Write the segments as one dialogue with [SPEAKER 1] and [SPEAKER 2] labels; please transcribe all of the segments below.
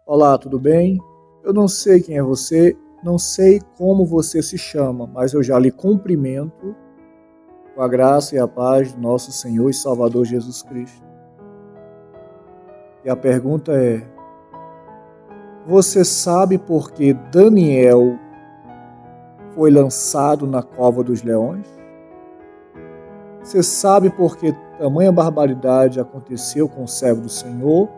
[SPEAKER 1] Olá, tudo bem? Eu não sei quem é você, não sei como você se chama, mas eu já lhe cumprimento com a graça e a paz do nosso Senhor e Salvador Jesus Cristo. E a pergunta é: você sabe por que Daniel foi lançado na cova dos leões? Você sabe por que tamanha barbaridade aconteceu com o servo do Senhor?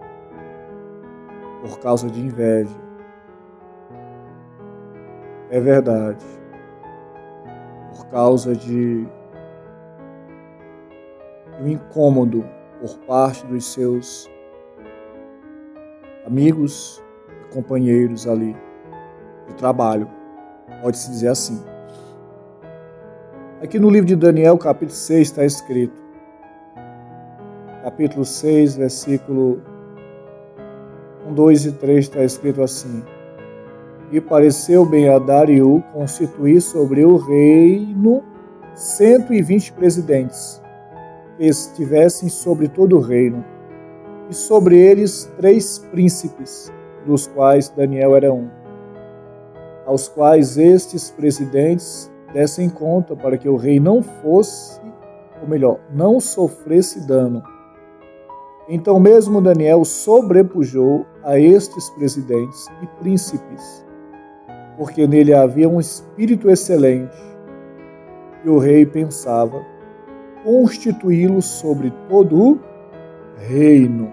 [SPEAKER 1] Por causa de inveja. É verdade. Por causa de um incômodo por parte dos seus amigos e companheiros ali de trabalho, pode-se dizer assim. Aqui no livro de Daniel, capítulo 6, está escrito, capítulo 6, versículo 1, 2 e 3, está escrito assim: E pareceu bem a Dario constituir sobre o reino 120 presidentes, que estivessem sobre todo o reino, e sobre eles 3 príncipes, dos quais Daniel era um, aos quais estes presidentes dessem conta para que o rei não fosse, ou melhor, não sofresse dano. Então mesmo Daniel sobrepujou a estes presidentes e príncipes, porque nele havia um espírito excelente, e o rei pensava constituí-lo sobre todo o reino.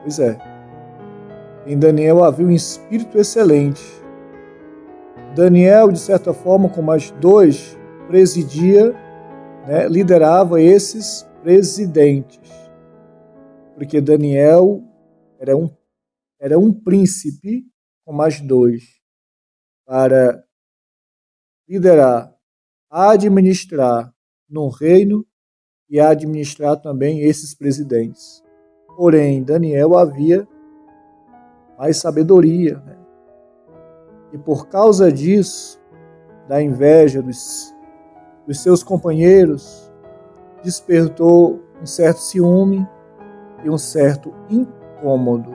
[SPEAKER 1] Pois é, em Daniel havia um espírito excelente. Daniel, de certa forma, com mais 2, presidia, liderava esses presidentes. Porque Daniel era um príncipe com mais 2 para liderar, administrar no reino e administrar também esses presidentes. Porém, Daniel havia mais sabedoria, E por causa disso, da inveja dos seus companheiros, despertou um certo ciúme e um certo incômodo.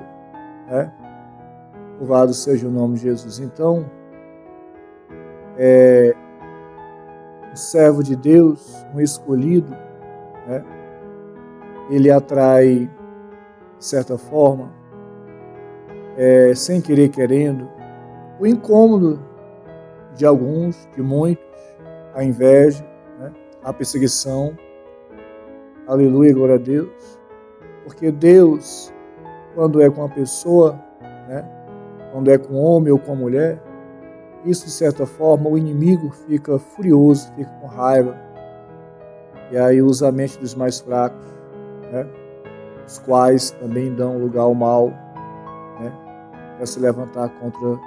[SPEAKER 1] Louvado seja o nome de Jesus. Então, o servo de Deus, um escolhido, ele atrai, de certa forma, sem querer querendo, o incômodo de alguns, de muitos, a inveja, a perseguição. Aleluia, glória a Deus. Porque Deus, quando é com a pessoa, quando é com o homem ou com a mulher, isso de certa forma o inimigo fica furioso, fica com raiva. E aí usa a mente dos mais fracos, os quais também dão lugar ao mal, para se levantar contra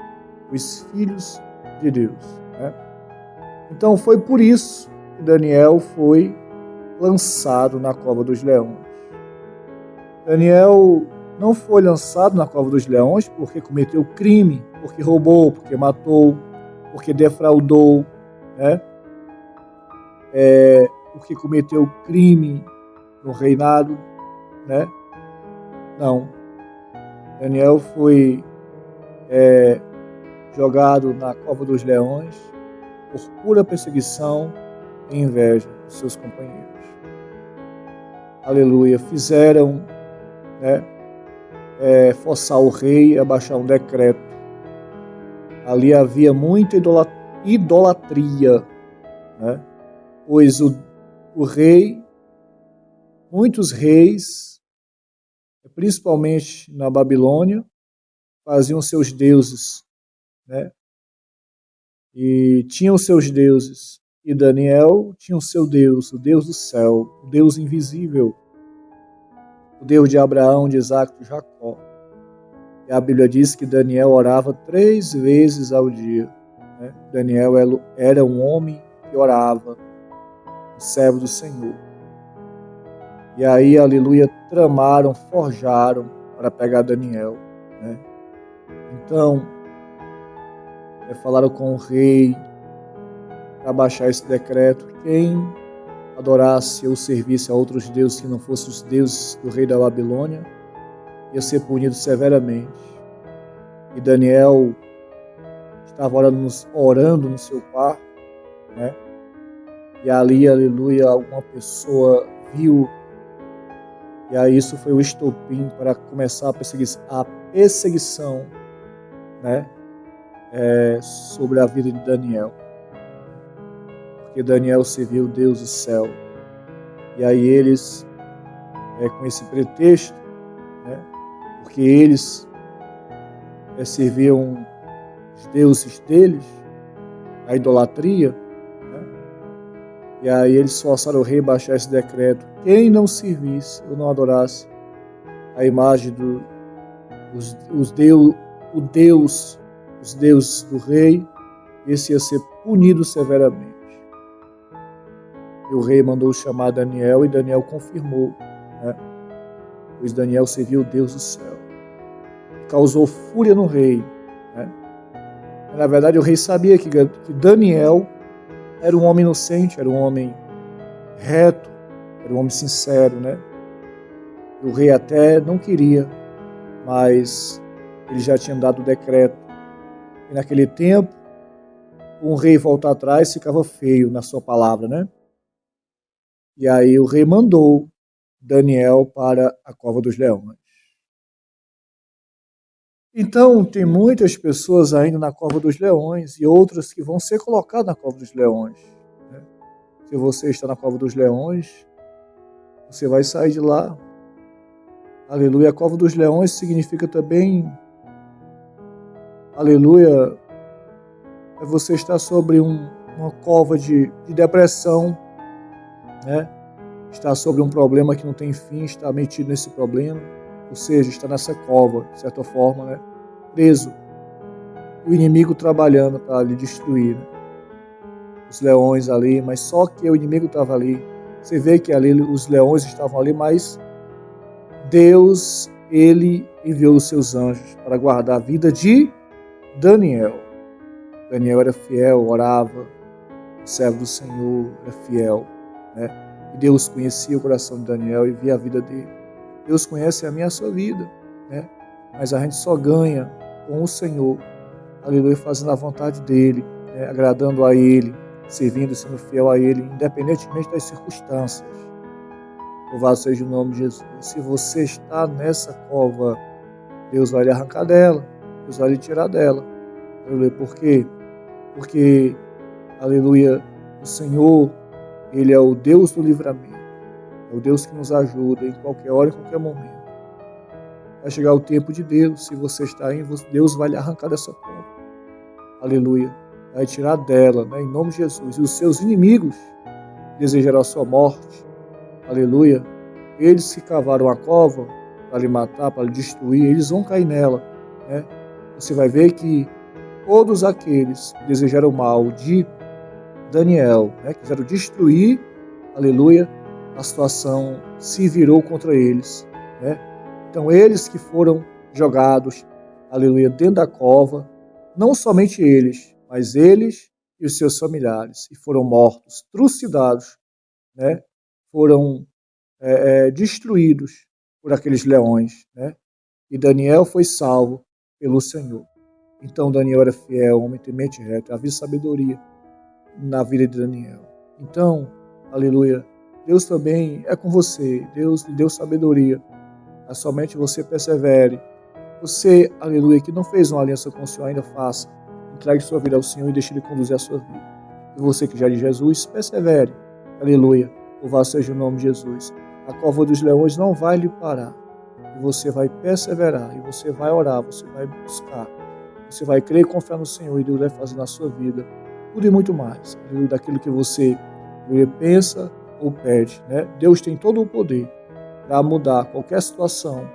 [SPEAKER 1] os filhos de Deus. Então foi por isso que Daniel foi lançado na cova dos leões. Daniel não foi lançado na cova dos leões porque cometeu crime, porque roubou, porque matou, porque defraudou, porque cometeu crime no reinado, Não. Daniel foi jogado na cova dos leões por pura perseguição e inveja dos seus companheiros. Aleluia. Fizeram forçar o rei a baixar um decreto. Ali havia muita idolatria, pois o rei, muitos reis, principalmente na Babilônia, faziam seus deuses, e tinham seus deuses. E Daniel tinha o seu Deus, o Deus do céu, o Deus invisível, o Deus de Abraão, de Isaac e de Jacó. E a Bíblia diz que Daniel orava 3 vezes ao dia. Daniel era um homem que orava, um servo do Senhor. E aí, aleluia, tramaram, forjaram para pegar Daniel. Então, falaram com o rei para baixar esse decreto. Quem adorasse ou servisse a outros deuses que não fossem os deuses do rei da Babilônia ia ser punido severamente. E Daniel estava orando no seu quarto, né? E ali, aleluia, alguma pessoa viu, e aí isso foi o estopim para começar a perseguição, né? Sobre a vida de Daniel. Porque Daniel serviu Deus do céu. E aí eles, com esse pretexto, né? Porque eles serviam os deuses deles, a idolatria, né? E aí eles forçaram o rei a baixar esse decreto: quem não servisse ou não adorasse a imagem os deuses do rei, esse ia ser punido severamente. E o rei mandou chamar Daniel, e Daniel confirmou, né? Pois Daniel serviu o Deus do céu. Causou fúria no rei, né? Na verdade, o rei sabia que Daniel era um homem inocente, era um homem reto, era um homem sincero, né? E o rei até não queria, mas ele já tinha dado o decreto. E naquele tempo, um rei voltar atrás ficava feio na sua palavra, né? E aí o rei mandou Daniel para a cova dos leões. Então, tem muitas pessoas ainda na cova dos leões e outras que vão ser colocadas na cova dos leões, né? Se você está na cova dos leões, você vai sair de lá. Aleluia. A cova dos leões significa também, aleluia, você estar sobre uma cova de depressão, né? Está sobre um problema que não tem fim, está metido nesse problema, ou seja, está nessa cova, de certa forma, né? Preso. E o inimigo trabalhando para lhe destruir, né? Os leões ali, mas só que o inimigo estava ali. Você vê que ali os leões estavam ali, mas Deus, ele enviou os seus anjos para guardar a vida de Daniel. Daniel era fiel, orava, o servo do Senhor era fiel, né? E Deus conhecia o coração de Daniel e via a vida dele. Deus conhece a minha e a sua vida, né? Mas a gente só ganha com o Senhor, aleluia, fazendo a vontade dele, né? Agradando a ele, servindo e sendo fiel a ele, independentemente das circunstâncias. Louvado seja o nome de Jesus. Se você está nessa cova, Deus vai lhe arrancar dela, Deus vai lhe tirar dela. Aleluia. Por quê? Porque, aleluia, o Senhor, ele é o Deus do livramento, é o Deus que nos ajuda em qualquer hora, em qualquer momento. Vai chegar o tempo de Deus, se você está aí, Deus vai lhe arrancar dessa cova. Aleluia. Vai tirar dela, né, em nome de Jesus. E os seus inimigos desejarão a sua morte. Aleluia. Eles que cavaram a cova para lhe matar, para lhe destruir, eles vão cair nela, né? Você vai ver que todos aqueles que desejaram o mal de Daniel, né, quiseram destruir, aleluia, a situação se virou contra eles, né? Então eles que foram jogados, aleluia, dentro da cova, não somente eles, mas eles e os seus familiares, e foram mortos, trucidados, né? Foram destruídos por aqueles leões, né? E Daniel foi salvo pelo Senhor. Então Daniel era fiel, homem temente e reto, havia sabedoria na vida de Daniel. Então, aleluia, Deus também é com você, Deus lhe deu sabedoria, mas somente você persevere. Você, aleluia, que não fez uma aliança com o Senhor, ainda faça. Entregue sua vida ao Senhor e deixe Ele conduzir a sua vida. E você que já é de Jesus, persevere, aleluia, louvado seja o nome de Jesus. A cova dos leões não vai lhe parar, e você vai perseverar, e você vai orar, você vai buscar, você vai crer e confiar no Senhor, e Deus vai fazer na sua vida tudo e muito mais, aleluia, daquilo que você pensa ou pede, né? Deus tem todo o poder para mudar qualquer situação,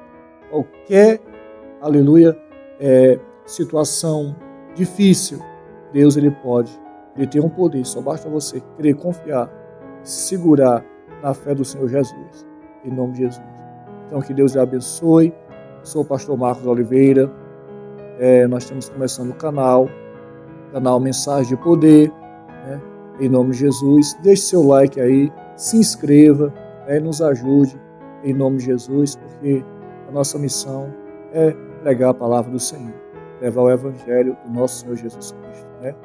[SPEAKER 1] qualquer, aleluia, situação difícil. Deus, ele pode, ele tem um poder, só basta você crer, confiar, se segurar na fé do Senhor Jesus, em nome de Jesus. Então, que Deus lhe abençoe. Sou o pastor Marcos Oliveira. Nós estamos começando o canal Mensagem de Poder, né? Em nome de Jesus. Deixe seu like aí, se inscreva, nos ajude, em nome de Jesus, porque A nossa missão é pregar a palavra do Senhor, levar o evangelho do nosso Senhor Jesus Cristo, né?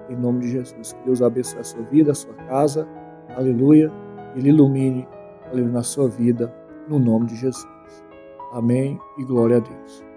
[SPEAKER 1] Em nome de Jesus. Que Deus abençoe a sua vida, a sua casa. Aleluia. E Ele ilumine, aleluia, na sua vida, no nome de Jesus. Amém e glória a Deus.